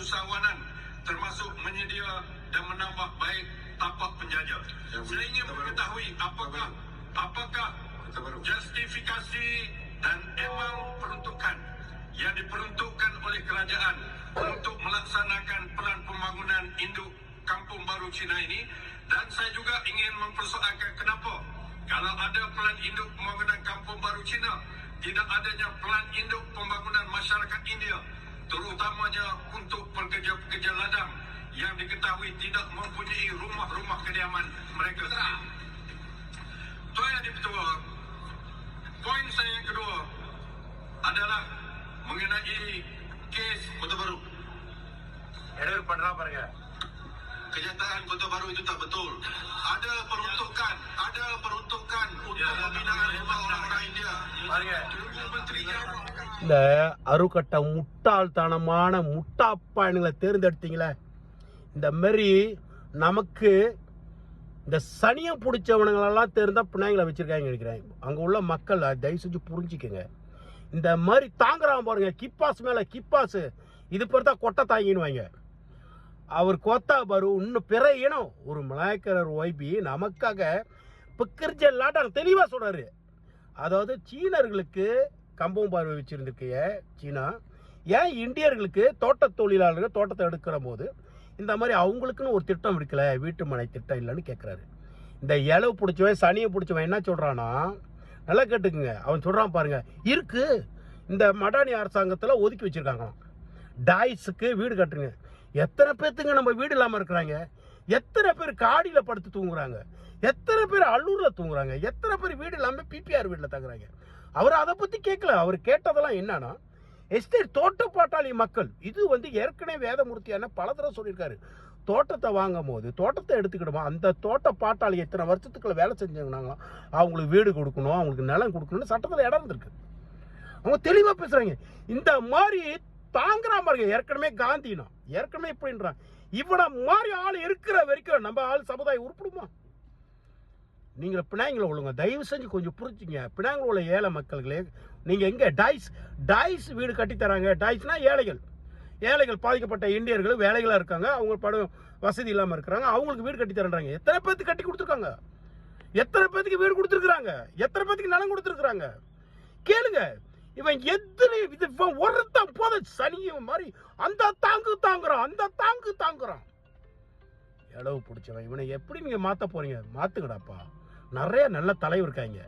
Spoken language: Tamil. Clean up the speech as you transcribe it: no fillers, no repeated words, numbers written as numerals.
usahawanan termasuk menyedia dan menambah baik tapak penjajah. Saya ingin mengetahui apakah justifikasi dan emang peruntukan yang diperuntukkan oleh kerajaan untuk melaksanakan pelan pembangunan induk Kampung Baru Cina ini. Dan saya juga ingin mempersoalkan kenapa kalau ada pelan induk pembangunan Kampung Baru Cina, tidak adanya pelan induk pembangunan masyarakat India, terutamanya untuk pekerja-pekerja ladang yang diketahui tidak mempunyai rumah-rumah kediaman mereka sendiri. Tuan Yang Di-Pertua, poin saya yang kedua adalah mengenai kes Kota Baru. Kenyataan Kota Baru itu tak betul. Ada peruntukan untuk pembinaan rumah orang-orang India. இந்த அருக்கட்ட முட்டாள்தனமான முட்டாப்பானுங்களை தேர்ந்தெடுத்தீங்களே, இந்த மாதிரி நமக்கு இந்த சனியம் பிடிச்சவனுங்களெல்லாம் தேர்ந்தா பிள்ளைங்களை வச்சிருக்காங்க நினைக்கிறேன். அங்கே உள்ள மக்கள் தயவு செஞ்சு புரிஞ்சுக்கங்க. இந்த மாதிரி தாங்குறான் பாருங்க, கிப்பாஸ் மேலே கிப்பாஸ், இது பேர் தான் கொட்டை தாங்கினுவாங்க. அவர் கோத்தா பாரு இன்னும் பிற இனம் ஒரு மலாய்க்கரர் ஒய்பி நமக்காக பிக்கர்ஜெல்லாட்டாங்க தெளிவாக சொல்கிறாரு. அதாவது சீனர்களுக்கு கம்பம் பார்வை வச்சுருந்துருக்கைய சீனா, ஏன் இந்தியர்களுக்கு தோட்ட தொழிலாளர்கள் தோட்டத்தை எடுக்கிற போது இந்த மாதிரி அவங்களுக்குன்னு ஒரு திட்டம் இருக்கல, வீட்டு மனை திட்டம் இல்லைன்னு கேட்குறாரு. இந்த இலவு பிடிச்சவன் சனியை பிடிச்சவன் என்ன சொல்கிறான்னா, நல்லா கேட்டுக்குங்க, அவன் சொல்கிறான் பாருங்க, இருக்கு இந்த மடானி அரசாங்கத்தில் ஒதுக்கி வச்சுருக்காங்களாம் டாய்ஸுக்கு வீடு கட்டுங்க. எத்தனை பேர்த்துங்க நம்ம வீடு இல்லாமல் இருக்கிறாங்க, எத்தனை பேர் காடியில் படுத்து தூங்குறாங்க, எத்தனை பேர் அல்லூரில் தூங்குறாங்க, எத்தனை பேர் வீடு இல்லாமல் பிபிஆர் வீட்டில் தங்குறாங்க. அவர் அதை பற்றி கேட்கல. அவர் கேட்டதெல்லாம் என்னன்னா, எஸ்டேட் தோட்டப்பாட்டாளி மக்கள், இது வந்து ஏற்கனவே வேதமூர்த்தியான பல தடவை சொல்லியிருக்காரு, தோட்டத்தை வாங்கும் போது தோட்டத்தை எடுத்துக்கிடுமா, அந்த தோட்ட பாட்டாளி எத்தனை வருஷத்துக்குள்ள வேலை செஞ்சாங்கன்னாங்களா அவங்களுக்கு வீடு கொடுக்கணும், அவங்களுக்கு நிலம் கொடுக்கணும்னு சட்டத்தில் இடம் இருந்திருக்கு. அவங்க தெளிவாக பேசுகிறாங்க. இந்த மாதிரி தாங்குறா பாருங்க, ஏற்கனவே காந்தினா ஏற்கனவே இப்படின்றான். இவனை மாதிரி ஆள் இருக்கிற வரைக்கும் நம்ம ஆள் சமுதாயம் உருப்பிடுமா? நீங்கள் பினாங்கில் உள்ளவங்க தயவு செஞ்சு கொஞ்சம் புரிஞ்சுங்க. பினாங்கில் உள்ள ஏழை மக்கள்களே, நீங்கள் எங்கே டாய்ஸ் வீடு கட்டித்தராங்க. டாய்ஸ்னா ஏழைகள் பாதிக்கப்பட்ட இந்தியர்கள் வேலைகளாக இருக்காங்க, அவங்க படம் வசதி இல்லாமல் இருக்கிறாங்க, அவங்களுக்கு வீடு கட்டி தரேன்றாங்க. எத்தனை பேருக்கு கட்டி கொடுத்துருக்காங்க, எத்தனை பேருக்கு வீடு கொடுத்துருக்குறாங்க, எத்தனை பேருக்கு நிலம் கொடுத்துருக்குறாங்க கேளுங்க. இவன் எத்தனை ஒருத்தான் போத சனியும் மாதிரி அந்த தாங்குறான் இளவு பிடிச்சவன். இவனை எப்படி நீங்க மாத்த போறீங்க? மாத்துக்கடாப்பா, நிறைய நல்ல தலைவர் இருக்காங்க.